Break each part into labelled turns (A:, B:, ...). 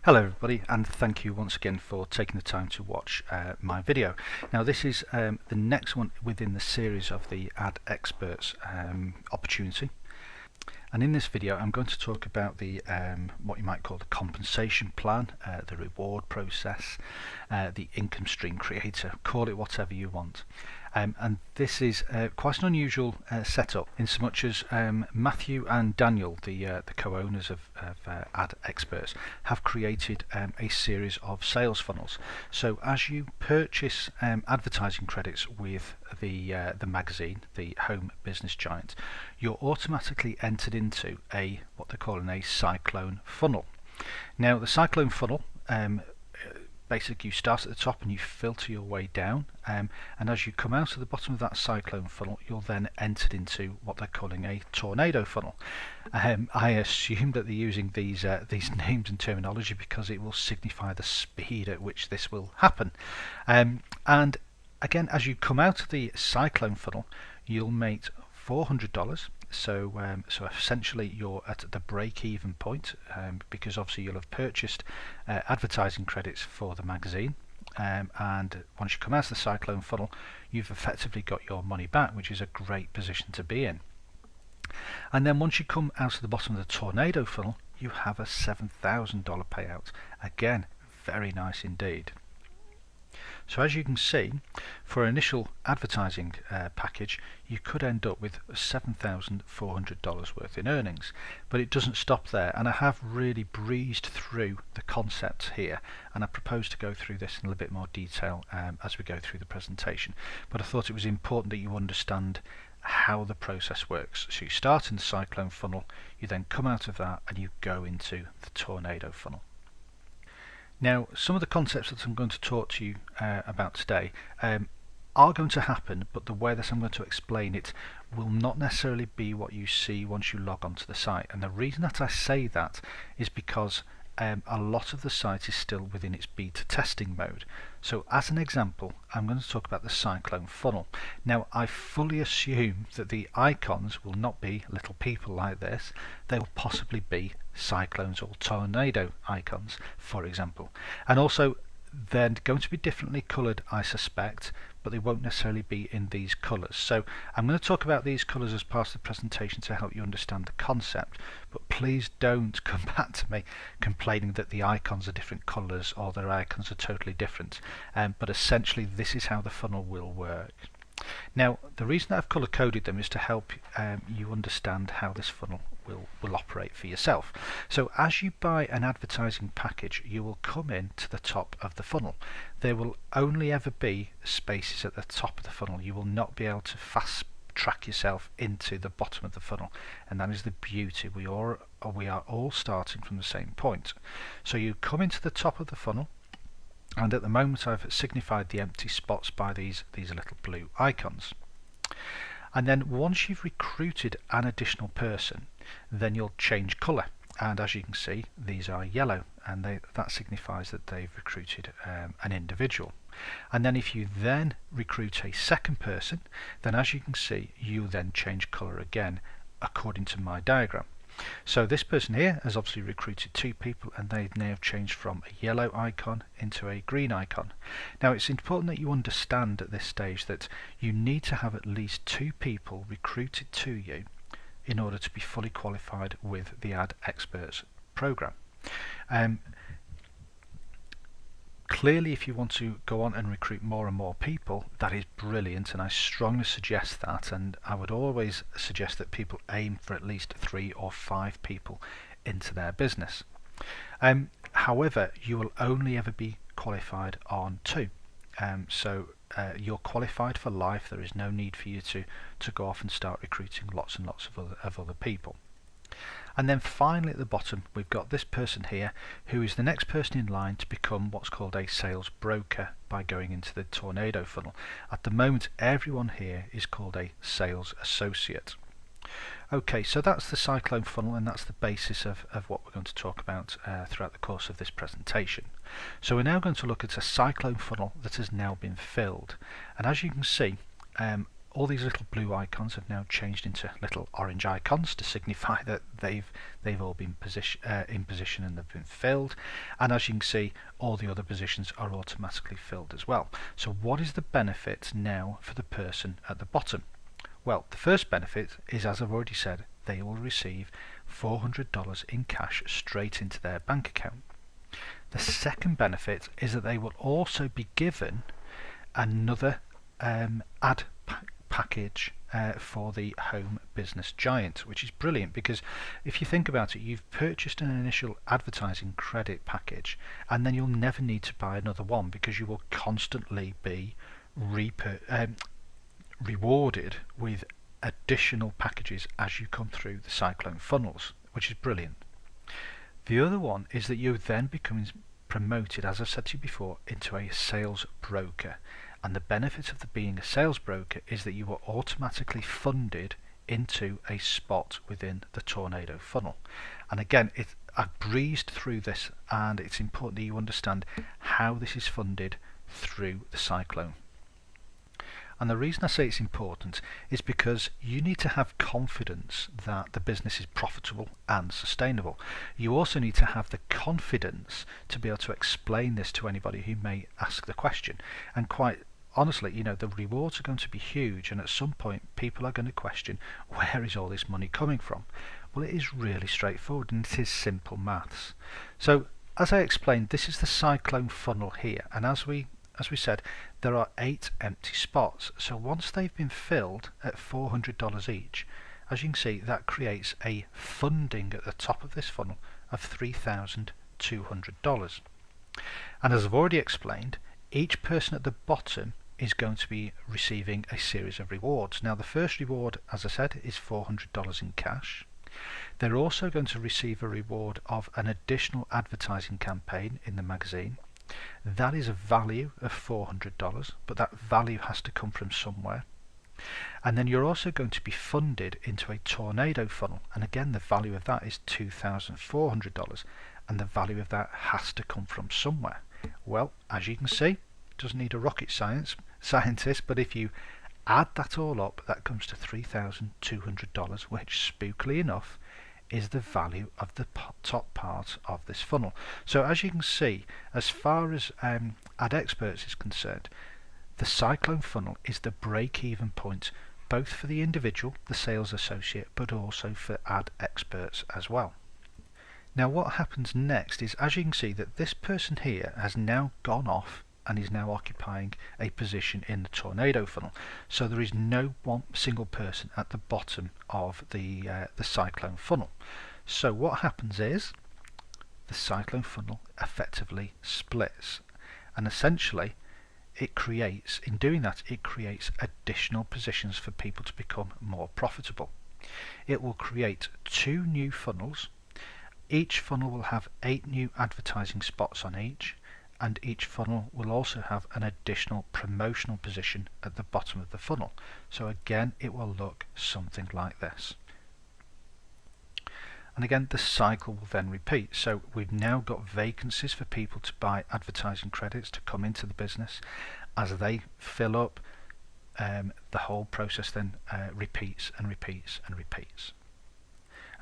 A: Hello everybody, and thank you once again for taking the time to watch my video. Now this is the next one within the series of the AdExperts opportunity, and in this video I'm going to talk about the what you might call the compensation plan, the reward process, the income stream creator, call it whatever you want. And this is quite an unusual setup in so much as Matthew and Daniel, the co-owners of AdExperts, have created a series of sales funnels. So as you purchase advertising credits with the magazine, the Home Business Giant, you're automatically entered into what they're calling a cyclone funnel. Now the cyclone funnel, basically you start at the top and you filter your way down, and as you come out of the bottom of that cyclone funnel you're then entered into what they're calling a tornado funnel. I assume that they're using these names and terminology because it will signify the speed at which this will happen. And again, as you come out of the cyclone funnel you'll make $400. So essentially you're at the break-even point, because obviously you'll have purchased advertising credits for the magazine, and once you come out of the cyclone funnel you've effectively got your money back, which is a great position to be in. And then once you come out of the bottom of the tornado funnel you have a $7,000 payout. Again, very nice indeed. So as you can see, for an initial advertising package you could end up with $7,400 worth in earnings, but it doesn't stop there, and I have really breezed through the concepts here, and I propose to go through this in a little bit more detail as we go through the presentation, but I thought it was important that you understand how the process works. So you start in the cyclone funnel, you then come out of that and you go into the tornado funnel. Now, some of the concepts that I'm going to talk to you about today are going to happen, but the way that I'm going to explain it will not necessarily be what you see once you log onto the site. And the reason that I say that is because a lot of the site is still within its beta testing mode. So as an example, I'm going to talk about the cyclone funnel. Now I fully assume that the icons will not be little people like this, they will possibly be cyclones or tornado icons, for example, and also they're going to be differently coloured, I suspect, but they won't necessarily be in these colours. So I'm going to talk about these colours as part of the presentation to help you understand the concept, but please don't come back to me complaining that the icons are different colours or their icons are totally different, but essentially this is how the funnel will work. Now the reason that I've colour coded them is to help you understand how this funnel will operate for yourself. So as you buy an advertising package you will come in to the top of the funnel. There will only ever be spaces at the top of the funnel. You will not be able to fast track yourself into the bottom of the funnel, and that is the beauty. We are all starting from the same point. So you come into the top of the funnel, and at the moment I've signified the empty spots by these little blue icons. And then once you've recruited an additional person, then you'll change colour, and as you can see these are yellow, and that signifies that they've recruited an individual. And then if you then recruit a second person, then as you can see you then change colour again according to my diagram. So this person here has obviously recruited two people, and they now have changed from a yellow icon into a green icon. Now it's important that you understand at this stage that you need to have at least two people recruited to you in order to be fully qualified with the AdExperts program. Clearly if you want to go on and recruit more and more people, that is brilliant, and I strongly suggest that, and I would always suggest that people aim for at least 3 or 5 people into their business. However, you will only ever be qualified on 2. So you're qualified for life. There is no need for you to go off and start recruiting lots and lots of other people. And then finally at the bottom we've got this person here who is the next person in line to become what's called a sales broker by going into the tornado funnel. At the moment everyone here is called a sales associate. Okay, so that's the cyclone funnel, and that's the basis of what we're going to talk about throughout the course of this presentation. So we're now going to look at a cyclone funnel that has now been filled, and as you can see all these little blue icons have now changed into little orange icons to signify that they've all been in position and they've been filled. And as you can see, all the other positions are automatically filled as well. So what is the benefit now for the person at the bottom? Well, the first benefit is, as I've already said, they will receive $400 in cash straight into their bank account. The second benefit is that they will also be given another ad package for the home business giant, which is brilliant, because if you think about it, you've purchased an initial advertising credit package and then you'll never need to buy another one, because you will constantly be rewarded with additional packages as you come through the Cyclone funnels, which is brilliant. The other one is that you're then becoming promoted, as I've said to you before, into a sales broker. And the benefit of being a sales broker is that you are automatically funded into a spot within the Tornado funnel. And again, I've breezed through this, and it's important that you understand how this is funded through the Cyclone. And the reason I say it's important is because you need to have confidence that the business is profitable and sustainable. You also need to have the confidence to be able to explain this to anybody who may ask the question. And quite honestly, you know, the rewards are going to be huge, and at some point people are going to question, where is all this money coming from? Well, it is really straightforward, and it is simple maths. So as I explained, this is the Cyclone funnel here, and as we said, there are 8 empty spots. So once they've been filled at $400 each, as you can see, that creates a funding at the top of this funnel of $3,200. And as I've already explained, each person at the bottom is going to be receiving a series of rewards. Now the first reward, as I said, is $400 in cash. They're also going to receive a reward of an additional advertising campaign in the magazine. That is a value of $400, but that value has to come from somewhere. And then you're also going to be funded into a Tornado funnel, and again the value of that is $2,400, and the value of that has to come from somewhere. Well, as you can see, it doesn't need a rocket scientist, but if you add that all up, that comes to $3,200, which, spookily enough, is the value of the top part of this funnel. So as you can see, as far as AdExperts is concerned, the Cyclone funnel is the break-even point, both for the individual, the sales associate, but also for AdExperts as well. Now what happens next is, as you can see, that this person here has now gone off and is now occupying a position in the Tornado funnel. So there is no one single person at the bottom of the Cyclone funnel. So what happens is the Cyclone funnel effectively splits, and essentially it creates, in doing that, it creates additional positions for people to become more profitable. It will create 2 new funnels. Each funnel will have 8 new advertising spots on each, and each funnel will also have an additional promotional position at the bottom of the funnel. So again, it will look something like this. And again, the cycle will then repeat. So we've now got vacancies for people to buy advertising credits to come into the business. As they fill up, the whole process then repeats and repeats and repeats.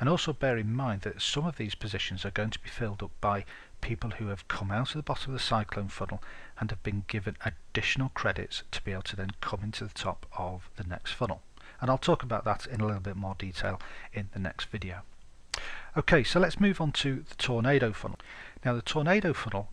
A: And also bear in mind that some of these positions are going to be filled up by people who have come out of the bottom of the Cyclone funnel and have been given additional credits to be able to then come into the top of the next funnel. And I'll talk about that in a little bit more detail in the next video. Okay, so let's move on to the Tornado funnel. Now the Tornado funnel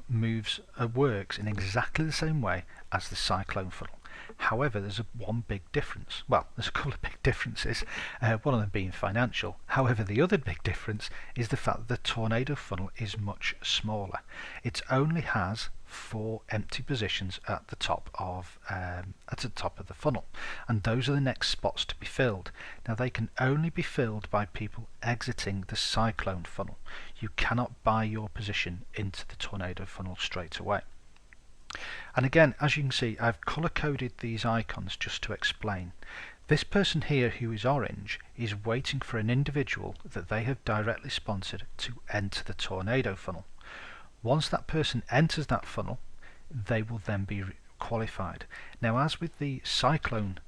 A: works in exactly the same way as the Cyclone funnel. However, there's one big difference. Well, there's a couple of big differences, one of them being financial. However, the other big difference is the fact that the Tornado funnel is much smaller. It only has 4 empty positions at the top of the funnel, and those are the next spots to be filled. Now they can only be filled by people exiting the Cyclone funnel. You cannot buy your position into the Tornado funnel straight away. And again, as you can see, I've color coded these icons just to explain. This person here who is orange is waiting for an individual that they have directly sponsored to enter the Tornado funnel. Once that person enters that funnel, they will then be qualified. Now, as with the Cyclone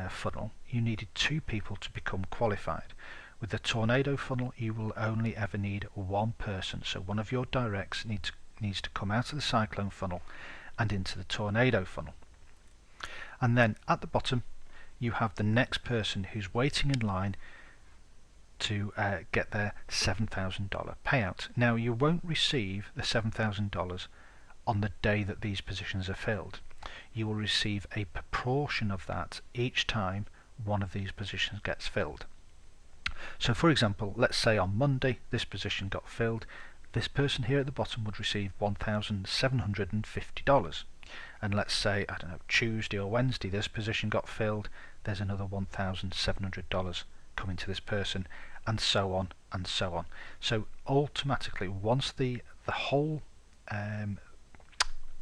A: funnel, you needed 2 people to become qualified. With the tornado funnel, you will only ever need 1 person, so one of your directs needs to come out of the cyclone funnel and into the tornado funnel. And then at the bottom you have the next person who's waiting in line to get their $7,000 payout. Now, you won't receive the $7,000 on the day that these positions are filled. You will receive a proportion of that each time one of these positions gets filled. So for example, let's say on Monday this position got filled, this person here at the bottom would receive $1,750. And let's say, I don't know, Tuesday or Wednesday this position got filled, there's another $1,700 coming to this person, and so on and so on. So automatically, once the whole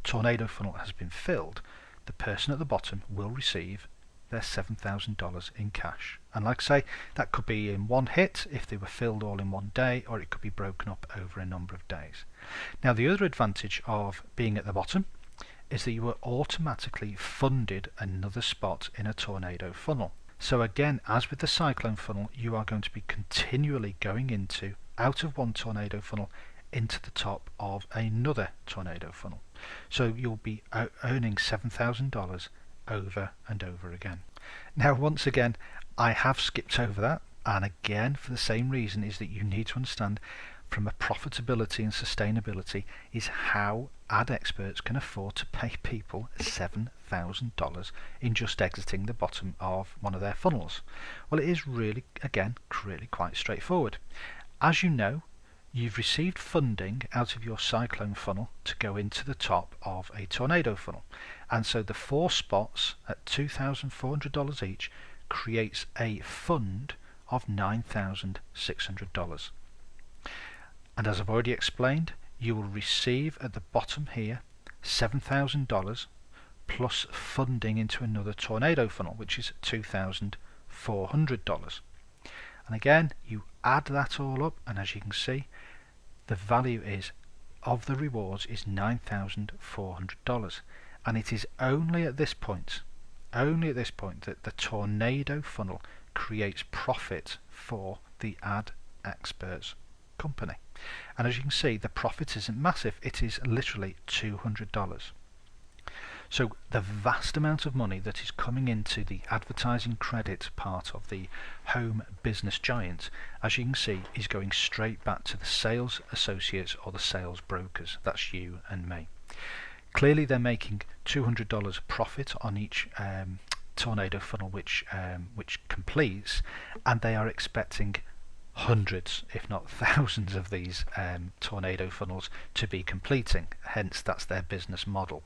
A: tornado funnel has been filled, the person at the bottom will receive their $7,000 in cash. And like I say, that could be in one hit if they were filled all in one day, or it could be broken up over a number of days. Now, the other advantage of being at the bottom is that you are automatically funded another spot in a tornado funnel. So again, as with the cyclone funnel, you are going to be continually going out of one tornado funnel into the top of another tornado funnel. So you'll be earning $7,000 over and over again. Now, once again, I have skipped over that, and again for the same reason, is that you need to understand from a profitability and sustainability is how AdExperts can afford to pay people $7,000 in just exiting the bottom of one of their funnels. Well, it is really, again, really quite straightforward. As you know, you've received funding out of your cyclone funnel to go into the top of a tornado funnel, and so the 4 spots at $2,400 each creates a fund of $9,600. And as I've already explained, you will receive at the bottom here $7,000 plus funding into another tornado funnel, which is $2,400. And again, you add that all up, and as you can see, the value of the rewards is $9,400. And it is only at this point that the tornado funnel creates profit for the AdExperts company. And as you can see, the profit isn't massive, it is literally $200. So the vast amount of money that is coming into the advertising credit part of the home business giant, as you can see, is going straight back to the sales associates or the sales brokers. That's you and me. Clearly they're making $200 profit on each tornado funnel which completes, and they are expecting hundreds, if not thousands, of these tornado funnels to be completing. Hence, that's their business model.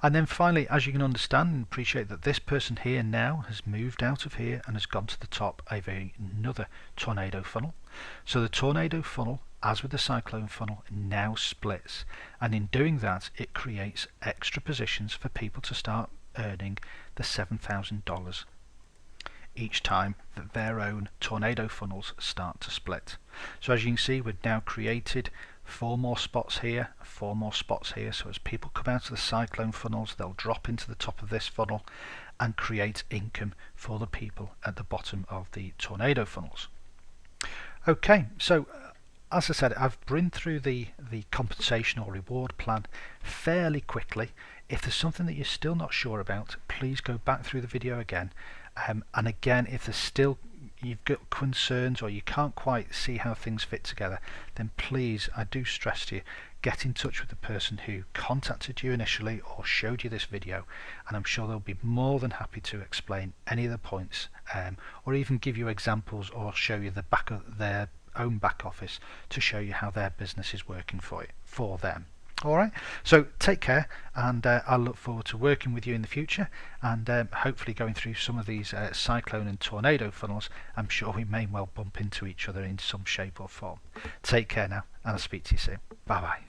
A: And then finally, as you can understand and appreciate, that this person here now has moved out of here and has gone to the top of another tornado funnel. So the tornado funnel, as with the cyclone funnel, now splits, and in doing that it creates extra positions for people to start earning the $7,000 each time that their own tornado funnels start to split. So as you can see, we've now created 4 more spots here, 4 more spots here. So as people come out of the cyclone funnels, they'll drop into the top of this funnel and create income for the people at the bottom of the tornado funnels. Okay, so as I said, I've been through the compensation or reward plan fairly quickly. If there's something that you're still not sure about, please go back through the video again. And again, if there's still you've got concerns or you can't quite see how things fit together, then please, I do stress to you, get in touch with the person who contacted you initially or showed you this video, and I'm sure they'll be more than happy to explain any of the points, or even give you examples or show you the back of their own back office to show you how their business is working for them. Alright, so take care, and I look forward to working with you in the future, and hopefully going through some of these cyclone and tornado funnels. I'm sure we may well bump into each other in some shape or form. Take care now, and I'll speak to you soon. Bye bye.